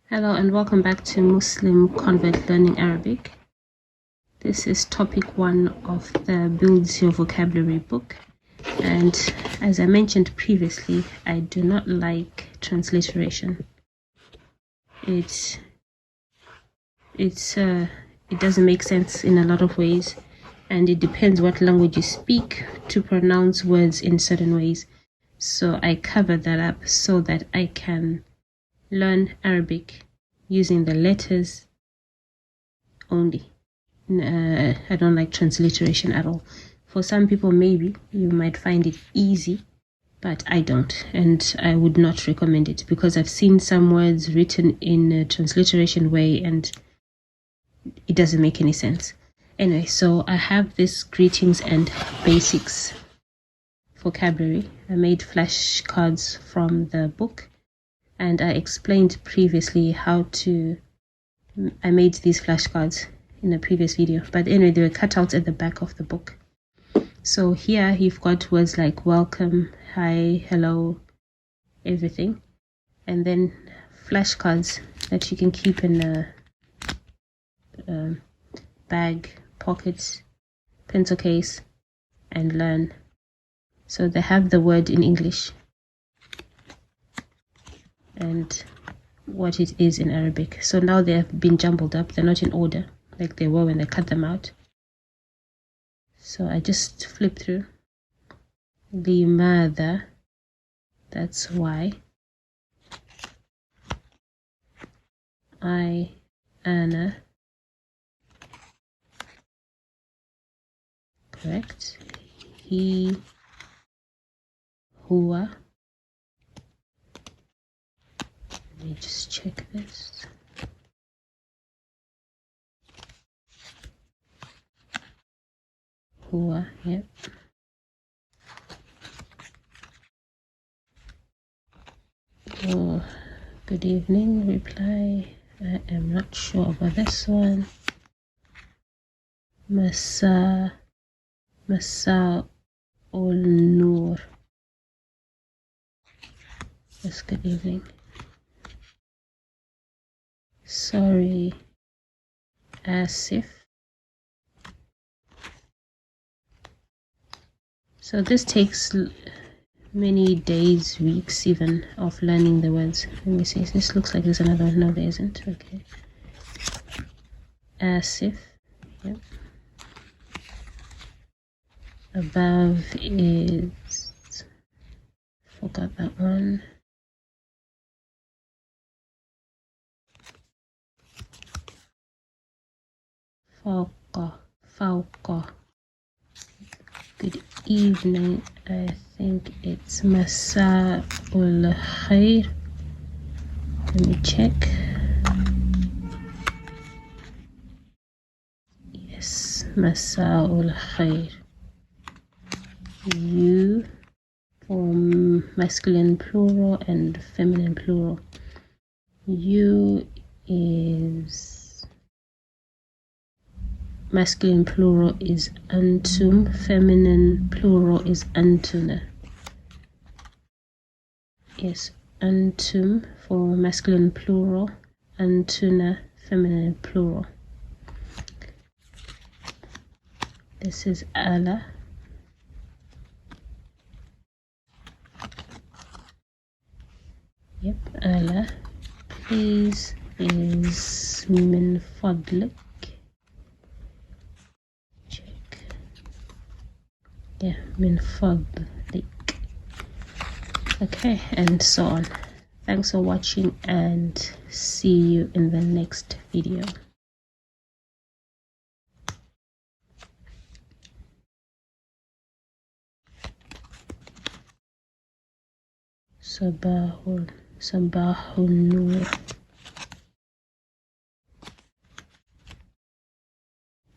Hello and welcome back to Muslim Convert Learning Arabic. This is topic 1 of the Builds Your Vocabulary book, and as I mentioned previously, I do not like transliteration. It doesn't make sense in a lot of ways, and it depends what language you speak to pronounce words in certain ways. So I covered that up so that I can learn Arabic using the letters only. I don't like transliteration at all. For some people, maybe you might find it easy, but I don't, and I would not recommend it because I've seen some words written in a transliteration way and it doesn't make any sense. Anyway, so I have this greetings and basics vocabulary. I made flashcards from the book, and I explained previously how I made these flashcards in a previous video, but anyway, they were cut out at the back of the book. So here you've got words like welcome, hi, hello, everything, and then flashcards that you can keep in a bag, pockets, pencil case, and learn. So they have the word in English and what it is in Arabic. So now they have been jumbled up. They're not in order like they were when they cut them out. So I just flip through. Limada, that's why. Ana, correct. He, huwa. Let me just check this. Huwa, yep. Oh, good evening, reply. I am not sure about this one. Masa ul nur. Yes, good evening. Sorry, asif. So this takes many days, weeks even, of learning the words. Let me see, this looks like there's another one. No, there isn't. Okay. Asif. Yep. Above is, forgot that one. Fauqa. Good evening. I think it's Masa ul Khair. Let me check. Yes, Masa ul Khair. You for masculine plural and feminine plural. You is masculine plural is antum, feminine plural is antuna. Yes, antum for masculine plural, antuna feminine plural. This is ala. Yep, ala. Please is min fadlik. Check. Yeah, min fadlik. Okay, and so on. Thanks for watching and see you in the next video. Sabahul Nur.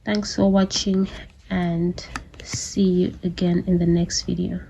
Thanks for watching and see you again in the next video.